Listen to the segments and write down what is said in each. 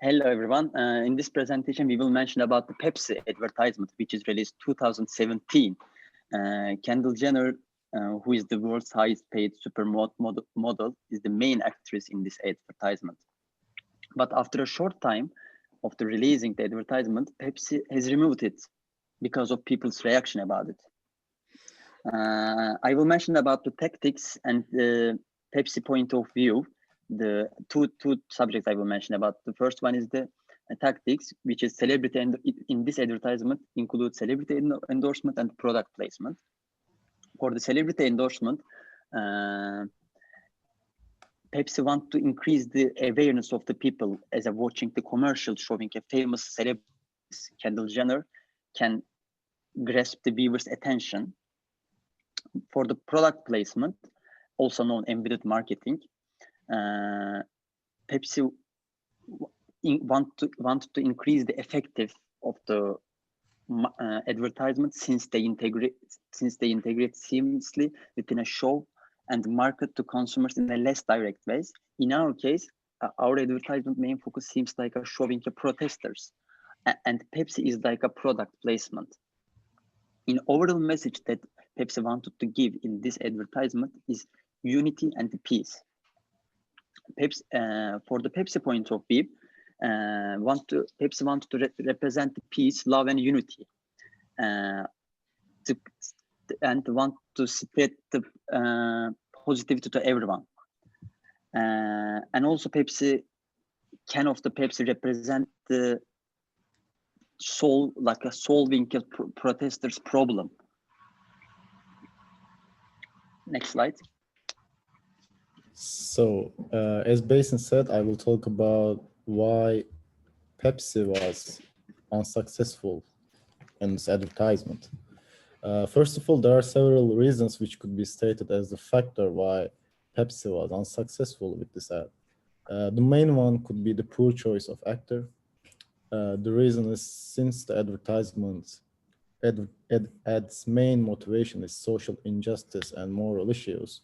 Hello, everyone. In this presentation, we will mention about the Pepsi advertisement, which is released 2017. Kendall Jenner, who is the world's highest paid supermodel, is the main actress in this advertisement. But after a short time of the releasing the advertisement, Pepsi has removed it because of people's reaction about it. I will mention about the tactics and the Pepsi point of view. The two subjects I will mention about. The first one is the tactics, which is celebrity, and in this advertisement includes celebrity endorsement and product placement. For the celebrity endorsement, Pepsi want to increase the awareness of the people as of watching the commercial showing a famous celebrity, Kendall Jenner, can grasp the viewer's attention. For the product placement, also known embedded marketing, Pepsi want to increase the effective of the advertisement since they integrate seamlessly within a show and market to consumers in a less direct ways. In our case, our advertisement main focus seems like a showing the protesters, and Pepsi is like a product placement. In overall message that Pepsi wanted to give in this advertisement is unity and peace. Pepsi, for the Pepsi point of view, Pepsi wanted to represent the peace, love, and unity, and want to spread the positivity to everyone. And also, Pepsi represent the soul, like a solving a protesters' problem. Next slide. So, as Beysin said, I will talk about why Pepsi was unsuccessful in this advertisement. First of all, there are several reasons which could be stated as the factor why Pepsi was unsuccessful with this ad. The main one could be the poor choice of actor. The reason is since the ad's main motivation is social injustice and moral issues,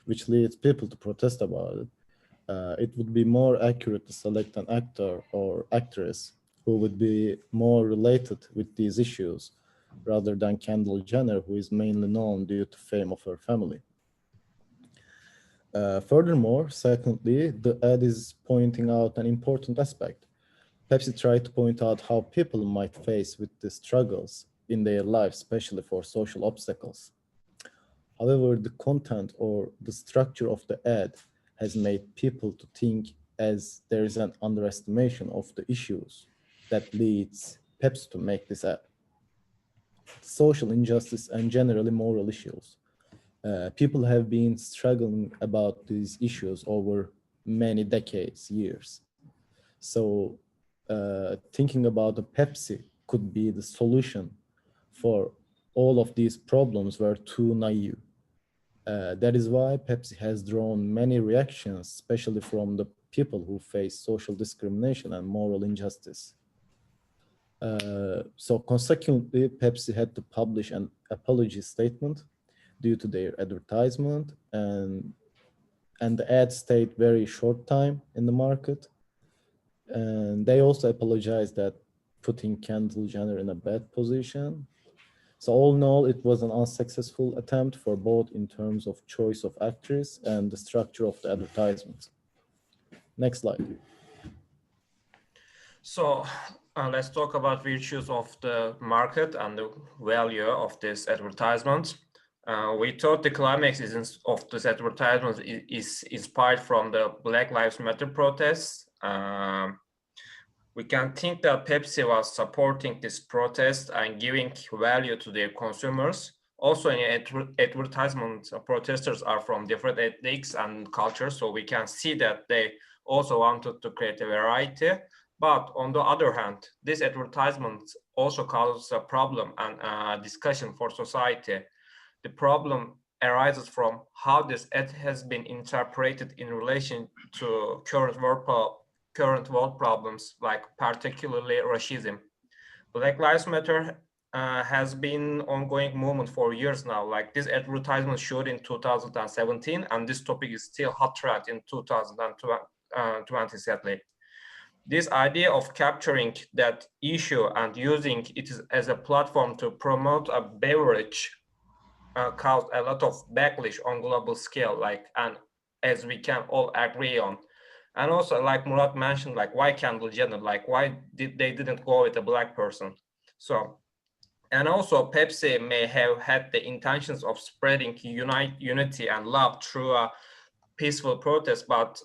which leads people to protest about it, it would be more accurate to select an actor or actress who would be more related with these issues rather than Kendall Jenner, who is mainly known due to fame of her family. Furthermore, secondly, the ad is pointing out an important aspect. Pepsi tried to point out how people might face with the struggles in their lives, especially for social obstacles. However, the content or the structure of the ad has made people to think as there is an underestimation of the issues that leads Pepsi to make this ad. Social injustice and generally moral issues. People have been struggling about these issues over many decades, years. So thinking about the Pepsi could be the solution for all of these problems were too naive. That is why Pepsi has drawn many reactions, especially from the people who face social discrimination and moral injustice. So consequently, Pepsi had to publish an apology statement due to their advertisement, and the ad stayed very short time in the market. And they also apologized that putting Kendall Jenner in a bad position. So all in all, it was an unsuccessful attempt for both in terms of choice of actress and the structure of the advertisement. Next slide. So let's talk about virtues of the market and the value of this advertisement. We thought the climax of this advertisement is inspired from the Black Lives Matter protests. We can think that Pepsi was supporting this protest and giving value to their consumers. Also in advertisement, protesters are from different ethnics and cultures, so we can see that they also wanted to create a variety. But on the other hand, this advertisement also causes a problem and discussion for society. The problem arises from how this ad has been interpreted in relation to current world problems, like particularly racism. Black Lives Matter has been ongoing movement for years now. Like this advertisement showed in 2017, and this topic is still hot trend in 2020, sadly. This idea of capturing that issue and using it as a platform to promote a beverage caused a lot of backlash on global scale, like, and as we can all agree on. And also, like Murat mentioned, like, why Kendall Jenner, like, why they didn't go with a black person? So, and also Pepsi may have had the intentions of spreading unity and love through a peaceful protest, but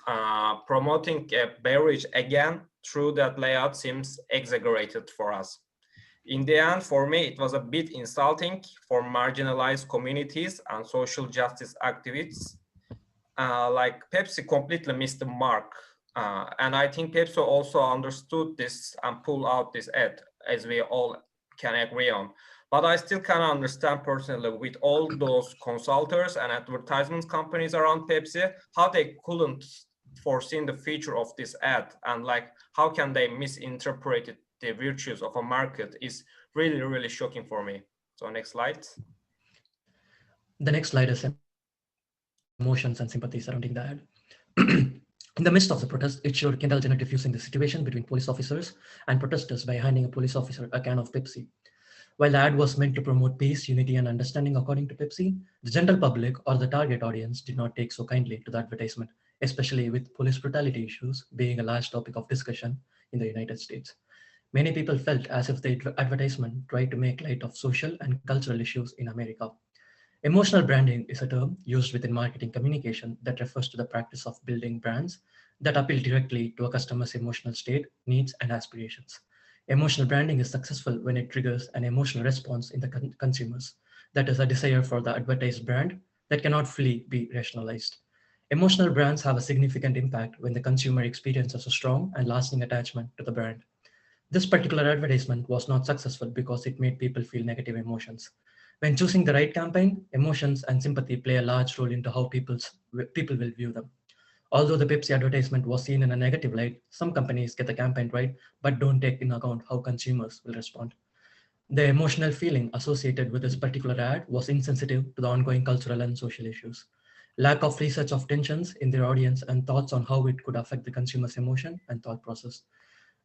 promoting a beverage again through that layout seems exaggerated for us. In the end, for me, it was a bit insulting for marginalized communities and social justice activists. Like, Pepsi completely missed the mark. And I think Pepsi also understood this and pulled out this ad, as we all can agree on. But I still cannot understand personally, with all those consultants and advertisement companies around Pepsi, how they couldn't foresee the future of this ad, and like, how can they misinterpret the virtues of a market is really, really shocking for me. So next slide. The next slide is emotions and sympathy surrounding the ad. In the midst of the protest, it showed Kendall Jenner diffusing the situation between police officers and protesters by handing a police officer a can of Pepsi. While the ad was meant to promote peace, unity, and understanding according to Pepsi, the general public or the target audience did not take so kindly to the advertisement, especially with police brutality issues being a large topic of discussion in the United States. Many people felt as if the advertisement tried to make light of social and cultural issues in America. Emotional branding is a term used within marketing communication that refers to the practice of building brands that appeal directly to a customer's emotional state, needs, and aspirations. Emotional branding is successful when it triggers an emotional response in the consumers, that is, a desire for the advertised brand that cannot fully be rationalized. Emotional brands have a significant impact when the consumer experiences a strong and lasting attachment to the brand. This particular advertisement was not successful because it made people feel negative emotions. When choosing the right campaign, emotions and sympathy play a large role into how people will view them. Although the Pepsi advertisement was seen in a negative light, some companies get the campaign right but don't take into account how consumers will respond. The emotional feeling associated with this particular ad was insensitive to the ongoing cultural and social issues. Lack of research of tensions in their audience and thoughts on how it could affect the consumer's emotion and thought process.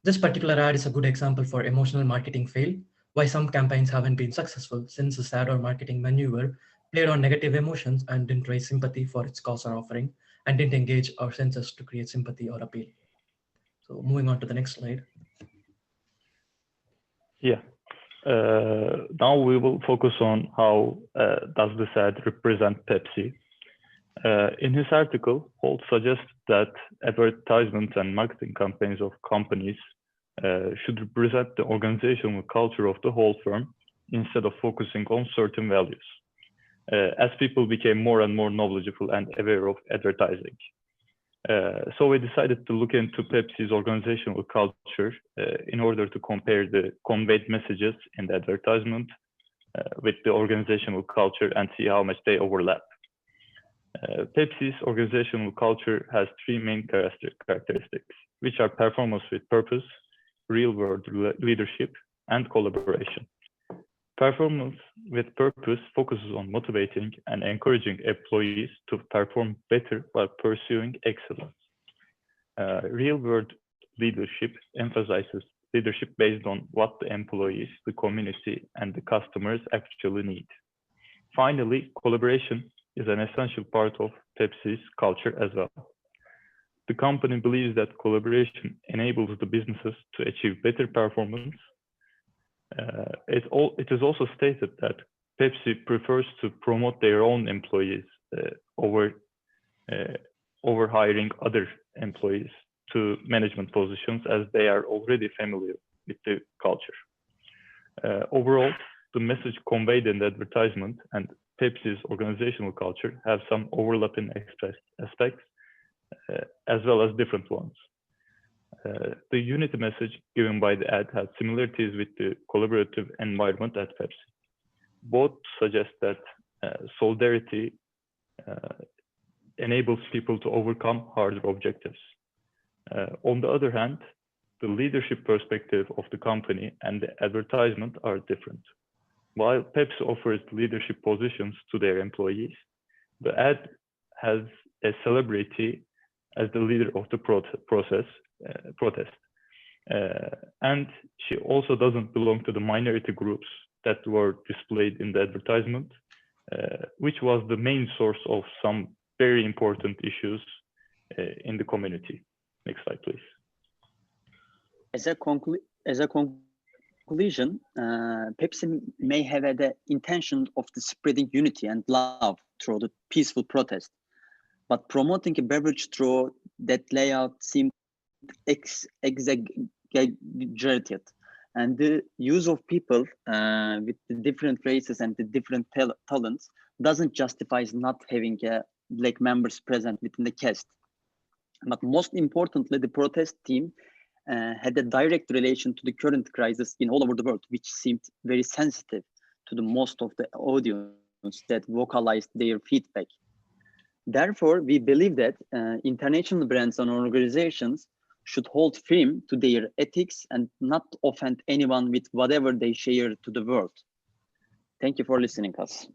This particular ad is a good example for emotional marketing fail, why some campaigns haven't been successful since this ad or marketing maneuver played on negative emotions and didn't raise sympathy for its cause or offering, and didn't engage our senses to create sympathy or appeal. So moving on to the next slide. Yeah. Now we will focus on how does this ad represent Pepsi. In his article, Holt suggests that advertisements and marketing campaigns of companies should represent the organizational culture of the whole firm instead of focusing on certain values, as people became more and more knowledgeable and aware of advertising. So we decided to look into Pepsi's organizational culture in order to compare the conveyed messages in the advertisement with the organizational culture and see how much they overlap. Pepsi's organizational culture has three main characteristics, which are performance with purpose, real-world leadership, and collaboration. Performance with purpose focuses on motivating and encouraging employees to perform better while pursuing excellence. Real-world leadership emphasizes leadership based on what the employees, the community, and the customers actually need. Finally, collaboration is an essential part of Pepsi's culture as well. The company believes that collaboration enables the businesses to achieve better performance. It is also stated that Pepsi prefers to promote their own employees over hiring other employees to management positions, as they are already familiar with the culture. Overall, the message conveyed in the advertisement and Pepsi's organizational culture have some overlapping aspects as well as different ones. The unity message given by the ad had similarities with the collaborative environment at Pepsi. Both suggest that solidarity enables people to overcome harder objectives. On the other hand, the leadership perspective of the company and the advertisement are different. While Pepsi offers leadership positions to their employees, the ad has a celebrity as the leader of the protest. And she also doesn't belong to the minority groups that were displayed in the advertisement, which was the main source of some very important issues in the community. Next slide, please. As a conclusion, Pepsi may have had the intention of spreading unity and love through the peaceful protest, but promoting a beverage through that layout seemed exaggerated, and the use of people with the different races and the different talents doesn't justify not having Black members present within the cast. But most importantly, the protest team had a direct relation to the current crisis in all over the world, which seemed very sensitive to the most of the audience that vocalized their feedback. Therefore, we believe that international brands and organizations should hold firm to their ethics and not offend anyone with whatever they share to the world. Thank you for listening to us.